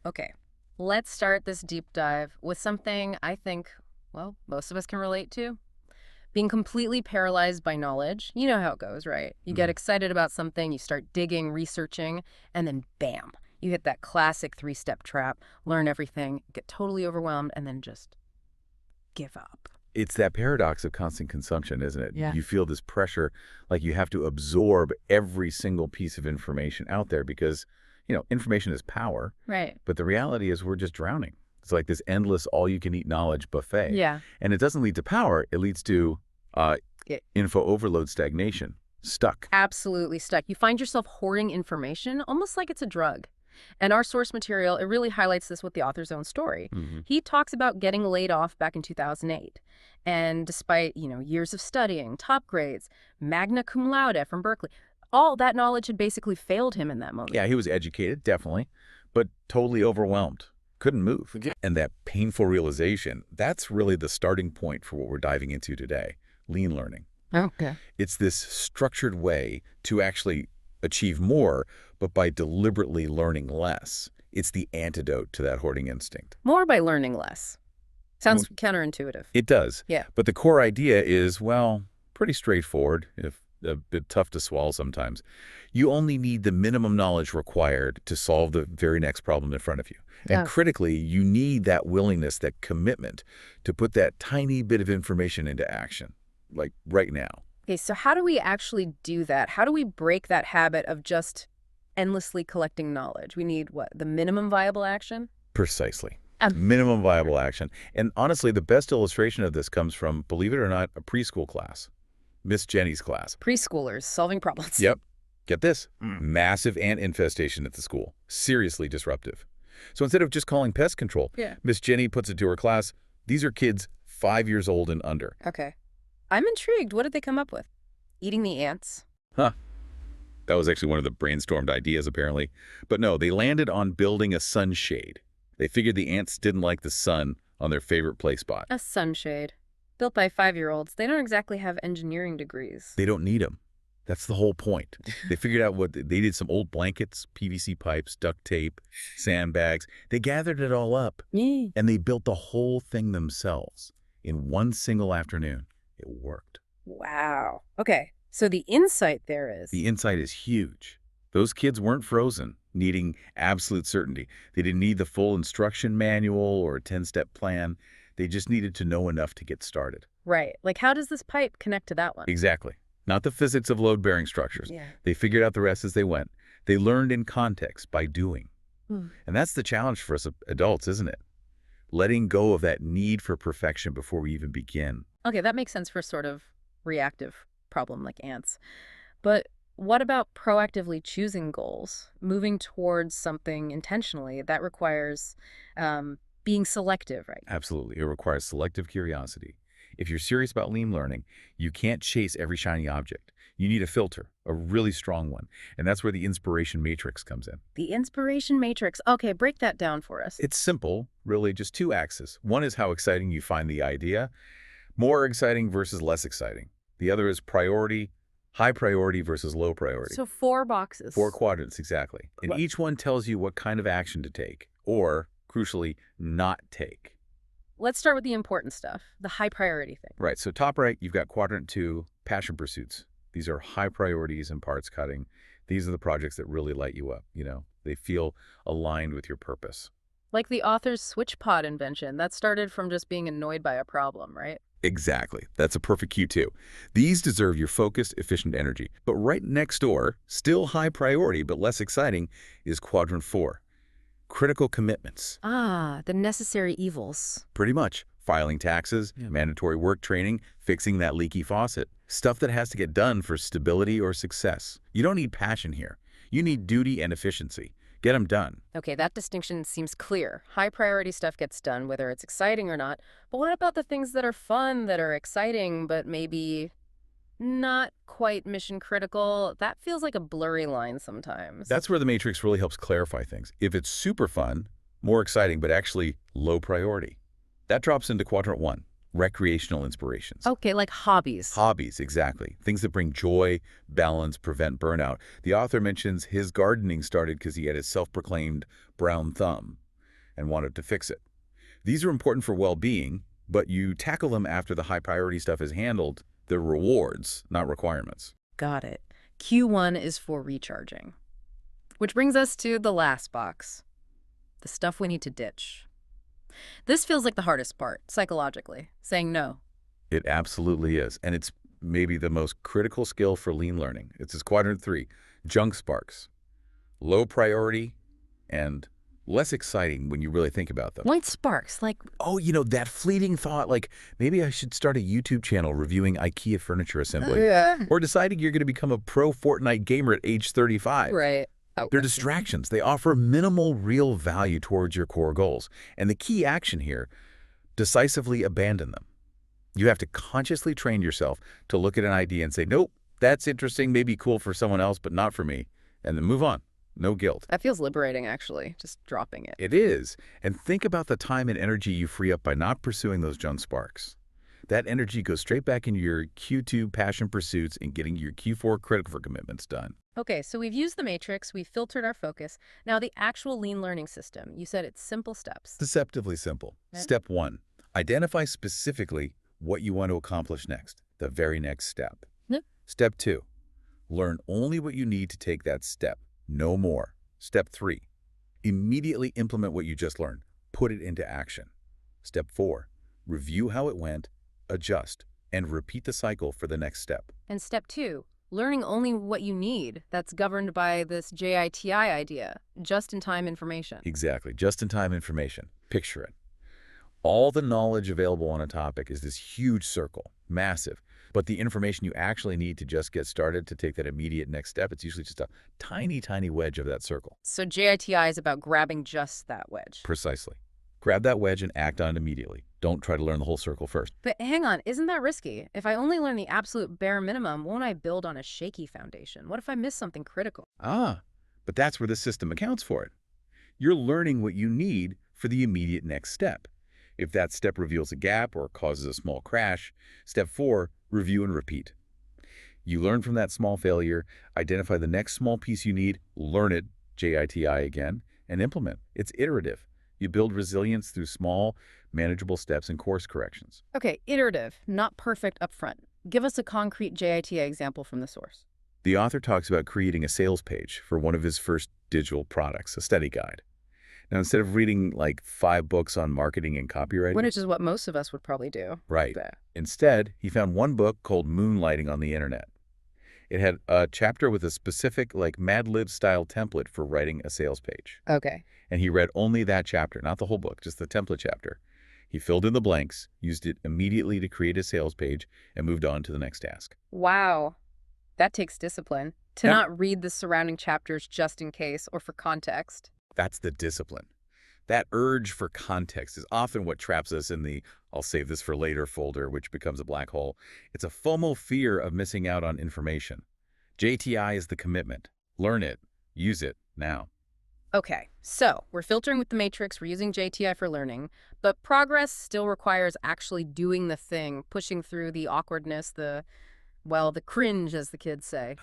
Okay, let's start this deep dive with something I think, well, most of us can relate to. Being completely paralyzed by knowledge. You know how it goes, right? You get Mhm. excited about something, you start digging, researching, and then bam, you hit that classic three-step trap, learn everything, get totally overwhelmed, and then just give up. It's that paradox of constant consumption, isn't it? Yeah. You feel this pressure, like you have to absorb every single piece of information out there because, information is power, Right. but the reality is we're just drowning. It's like this endless all-you-can-eat knowledge buffet. Yeah. And it doesn't lead to power, it leads to uh, It info overload stagnation, stuck. absolutely stuck. You find yourself hoarding information almost like it's a drug. And our source material, it really highlights this with the author's own story. Hmm. He talks about getting laid off back in 2008. And despite, years of studying, top grades, magna cum laude from Berkeley, all that knowledge had basically failed him in that moment. Yeah, he was educated, definitely, but totally overwhelmed. Couldn't move. Yeah. And that painful realization, that's really the starting point for what we're diving into today, lean learning. Okay. It's this structured way to actually achieve more, but by deliberately learning less. It's the antidote to that hoarding instinct. More by learning less. Well, Sounds counterintuitive. it does. Yeah. But the core idea is, well, pretty straightforward, if a bit tough to swallow sometimes. You only need the minimum knowledge required to solve the very next problem in front of you. And Oh. critically, you need that willingness, that commitment to put that tiny bit of information into action, like right now. Okay, so how do we actually do that? How do we break that habit of just endlessly collecting knowledge? We need what? The minimum viable action? Precisely. Um, Minimum viable action. And honestly, the best illustration of this comes from, believe it or not, a preschool class. Miss Jenny's class. Preschoolers solving problems. Yep. Get this. Mm. Massive ant infestation at the school. Seriously disruptive. So instead of just calling pest control, Yeah. Miss Jenny puts it to her class, these are kids 5 years old and under. Okay. I'm intrigued. What did they come up with? Eating the ants? Huh. That was actually one of the brainstormed ideas, apparently. But no, they landed on building a sunshade. They figured the ants didn't like the sun on their favorite play spot. A sunshade. Built by 5-year-olds. They don't exactly have engineering degrees. They don't need them. That's the whole point. They figured out what they did: some old blankets, PVC pipes, duct tape, sandbags. They gathered it all up Yeah. and they built the whole thing themselves in one single afternoon. It worked. Wow. Okay. So the insight there is. The insight is huge. Those kids weren't frozen, needing absolute certainty. They didn't need the full instruction manual or a 10-step plan. They just needed to know enough to get started. Right. Like, how does this pipe connect to that one? Exactly. Not the physics of load-bearing structures. Yeah. They figured out the rest as they went. They learned in context by doing. Hmm. And that's the challenge for us adults, isn't it? Letting go of that need for perfection before we even begin. Okay, that makes sense for sort of reactive problem like ants. But what about proactively choosing goals, moving towards something intentionally? That requires being selective, right? Absolutely. It requires selective curiosity. If you're serious about lean learning, you can't chase every shiny object. You need a filter, a really strong one. And that's where the inspiration matrix comes in. The inspiration matrix. Okay, break that down for us. It's simple, really, just two axes. One is how exciting you find the idea, more exciting versus less exciting. The other is priority, high priority versus low priority. So 4 boxes. 4 quadrants, exactly. And Right. each one tells you what kind of action to take, or, crucially, not take. Let's start with the important stuff, the high priority thing. Right, so top right, you've got quadrant 2, passion pursuits. These are high priorities and parts cutting. These are the projects that really light you up, They feel aligned with your purpose. Like the author's switch pod invention, that started from just being annoyed by a problem, right? Exactly. That's a perfect cue, too. These deserve your focused, efficient energy. But right next door, still high priority but less exciting, is quadrant 4, critical commitments. Ah, the necessary evils. Pretty much. Filing taxes, mandatory work training, fixing that leaky faucet. Stuff that has to get done for stability or success. You don't need passion here. You need duty and efficiency. Get them done. Okay, that distinction seems clear. High priority stuff gets done, whether it's exciting or not. But what about the things that are fun, that are exciting, but maybe not quite mission critical? That feels like a blurry line sometimes. That's where the matrix really helps clarify things. If it's super fun, more exciting, but actually low priority, that drops into quadrant 1, recreational inspirations. Okay, like hobbies. Hobbies, exactly. Things that bring joy, balance, prevent burnout. The author mentions his gardening started because he had his self-proclaimed brown thumb. and wanted to fix it. These are important for well-being, but you tackle them after the high-priority stuff is handled. They're rewards, not requirements. Got it. Q1 is for recharging. Which brings us to the last box, the stuff we need to ditch. This feels like the hardest part, psychologically, saying no. It absolutely is, and it's maybe the most critical skill for lean learning. It's this quadrant 3, junk sparks. Low priority and less exciting when you really think about them. White sparks, like, Oh, that fleeting thought, like maybe I should start a YouTube channel reviewing IKEA furniture assembly. yeah. Or deciding you're going to become a pro Fortnite gamer at age 35. Right. Oh, They're distractions. They offer minimal real value towards your core goals. And the key action here, decisively abandon them. You have to consciously train yourself to look at an idea and say, nope, that's interesting, maybe cool for someone else, but not for me. And then move on. No guilt. That feels liberating, actually, just dropping it. It is. And think about the time and energy you free up by not pursuing those junk sparks. That energy goes straight back into your Q2 passion pursuits and getting your Q4 critical commitments done. Okay, so we've used the matrix, we've filtered our focus. Now the actual lean learning system, you said it's simple steps. Deceptively simple. Okay. Step 1, identify specifically what you want to accomplish next, the very next step. Yep. Step 2, learn only what you need to take that step, no more. Step 3, immediately implement what you just learned, put it into action. Step 4, review how it went, adjust, and repeat the cycle for the next step. And step 2, learning only what you need. That's governed by this JITI idea, just-in-time information. Exactly, just-in-time information. Picture it. All the knowledge available on a topic is this huge circle, massive, but the information you actually need to just get started to take that immediate next step, it's usually just a tiny, tiny wedge of that circle. So JITI is about grabbing just that wedge. Precisely. Grab that wedge and act on it immediately. Don't try to learn the whole circle first. But hang on, isn't that risky? If I only learn the absolute bare minimum, won't I build on a shaky foundation? What if I miss something critical? But that's where the system accounts for it. You're learning what you need for the immediate next step. If that step reveals a gap or causes a small crash, step 4, review and repeat. You learn from that small failure, identify the next small piece you need, learn it, JITI again, and implement. It's iterative. You build resilience through small, manageable steps and course corrections. Okay, iterative, not perfect upfront. Give us a concrete JITI example from the source. The author talks about creating a sales page for one of his first digital products, a study guide. Now, instead of reading like 5 books on marketing and copywriting, Which is what most of us would probably do. right. But Instead, he found one book called Moonlighting on the Internet. It had a chapter with a specific like Mad Lib style template for writing a sales page. okay. And he read only that chapter, not the whole book, just the template chapter. He filled in the blanks, used it immediately to create a sales page, and moved on to the next task. Wow. That takes discipline. To Yep. not read the surrounding chapters just in case or for context. That's the discipline. That urge for context is often what traps us in the "I'll save this for later" folder, which becomes a black hole. It's a FOMO fear of missing out on information. JTI is the commitment. Learn it. Use it now. Okay, so we're filtering with the matrix, we're using JTI for learning, but progress still requires actually doing the thing, pushing through the awkwardness, the cringe, as the kids say.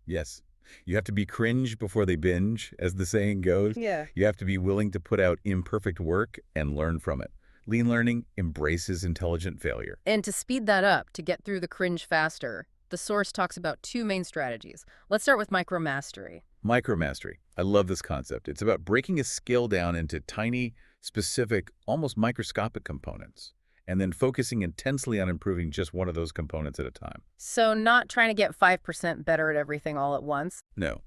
Yes. You have to be cringe before they binge, as the saying goes. Yeah. You have to be willing to put out imperfect work and learn from it. Lean learning embraces intelligent failure. And to speed that up, to get through the cringe faster, the source talks about 2 main strategies. Let's start with micromastery. Micromastery. I love this concept. It's about breaking a skill down into tiny, specific, almost microscopic components, and then focusing intensely on improving just one of those components at a time. So not trying to get 5% better at everything all at once. No.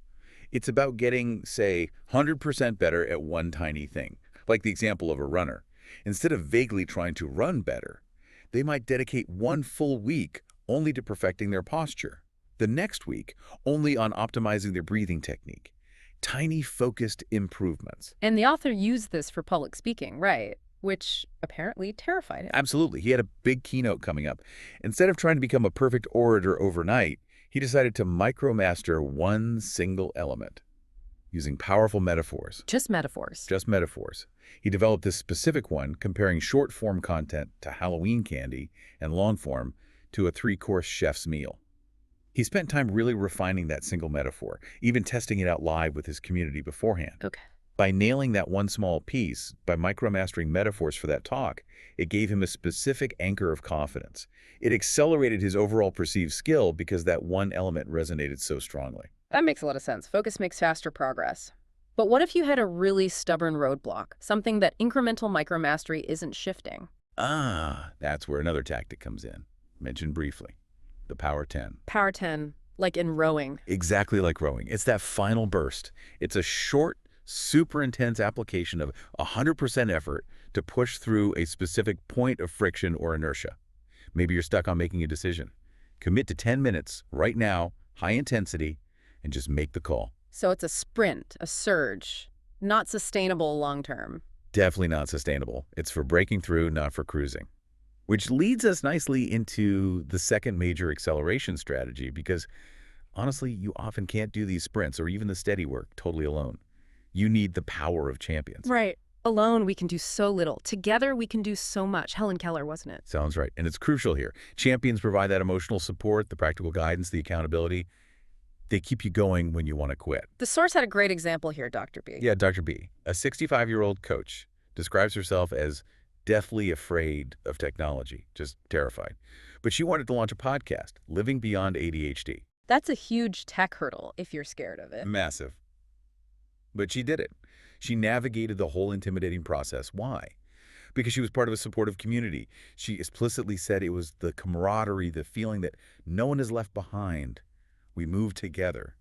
It's about getting, say, 100% better at one tiny thing, like the example of a runner. Instead of vaguely trying to run better, they might dedicate one full week only to perfecting their posture. The next week, only on optimizing their breathing technique. Tiny, focused improvements. And the author used this for public speaking, right? Which apparently terrified him. Absolutely. He had a big keynote coming up. Instead of trying to become a perfect orator overnight, he decided to micromaster one single element using powerful metaphors. Just metaphors. Just metaphors. He developed this specific one, comparing short-form content to Halloween candy and long-form to a 3-course chef's meal. He spent time really refining that single metaphor, even testing it out live with his community beforehand. Okay. By nailing that one small piece, by micromastering metaphors for that talk, it gave him a specific anchor of confidence. It accelerated his overall perceived skill because that one element resonated so strongly. That makes a lot of sense. Focus makes faster progress. But what if you had a really stubborn roadblock, something that incremental micromastery isn't shifting? Ah, that's where another tactic comes in. Mentioned briefly. The Power 10. Power 10, like in rowing. Exactly like rowing. It's that final burst. It's a short, super intense application of 100% effort to push through a specific point of friction or inertia. Maybe you're stuck on making a decision. Commit to 10 minutes right now, high intensity, and just make the call. So it's a sprint, a surge, not sustainable long term. Definitely not sustainable. It's for breaking through, not for cruising. Which leads us nicely into the second major acceleration strategy because, honestly, you often can't do these sprints or even the steady work totally alone. You need the power of champions. Right. Alone, we can do so little. Together, we can do so much. Helen Keller, wasn't it? Sounds right. And it's crucial here. Champions provide that emotional support, the practical guidance, the accountability. They keep you going when you want to quit. The source had a great example here, Dr. B. Yeah, Dr. B, a 65-year-old coach, describes herself as deathly afraid of technology, just terrified. But she wanted to launch a podcast, Living Beyond ADHD. That's a huge tech hurdle if you're scared of it. Massive. But she did it. She navigated the whole intimidating process. Why? Because she was part of a supportive community. She explicitly said it was the camaraderie, the feeling that no one is left behind. We move together.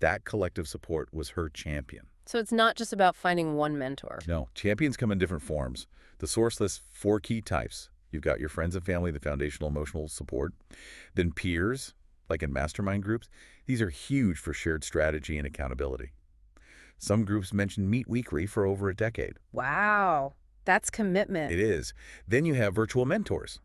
That collective support was her champion. So it's not just about finding one mentor. No, champions come in different forms. The source lists 4 key types. You've got your friends and family, the foundational emotional support. Then peers, like in mastermind groups. These are huge for shared strategy and accountability. Some groups mention meet weekly for over a decade. Wow, that's commitment. It is. Then you have virtual mentors,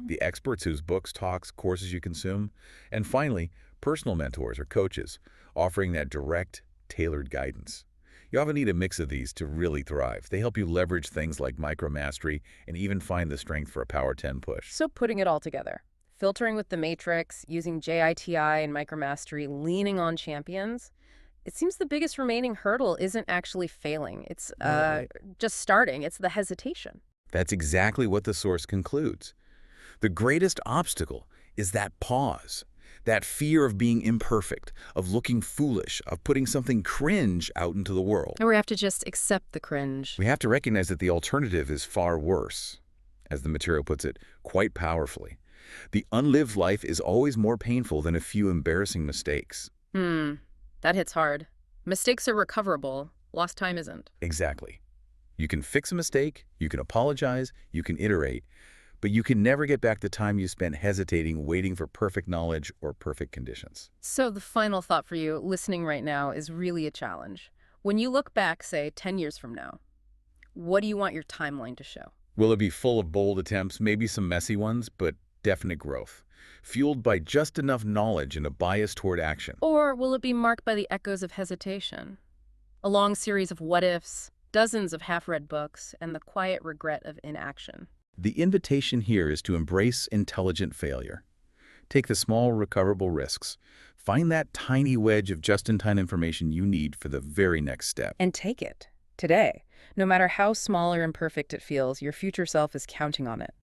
the experts whose books, talks, courses you consume. And finally, personal mentors or coaches, offering that direct, tailored guidance. You often need a mix of these to really thrive. They help you leverage things like micromastery and even find the strength for a Power 10 push. So putting it all together, filtering with the matrix, using JITI and micromastery, leaning on champions, it seems the biggest remaining hurdle isn't actually failing. It's just starting. It's the hesitation. That's exactly what the source concludes. The greatest obstacle is that pause, that fear of being imperfect, of looking foolish, of putting something cringe out into the world. And we have to just accept the cringe. We have to recognize that the alternative is far worse. As the material puts it quite powerfully, the unlived life is always more painful than a few embarrassing mistakes. That hits hard. Mistakes are recoverable. Lost time isn't. Exactly. You can fix a mistake, you can apologize, you can iterate, but you can never get back the time you spent hesitating, waiting for perfect knowledge or perfect conditions. So the final thought for you listening right now is really a challenge. When you look back, say, 10 years from now, what do you want your timeline to show? Will it be full of bold attempts, maybe some messy ones, but definite growth, fueled by just enough knowledge and a bias toward action? Or will it be marked by the echoes of hesitation? A long series of what-ifs, dozens of half-read books, and the quiet regret of inaction. The invitation here is to embrace intelligent failure. Take the small, recoverable risks. Find that tiny wedge of just-in-time information you need for the very next step. And take it, today. No matter how small or imperfect it feels, your future self is counting on it.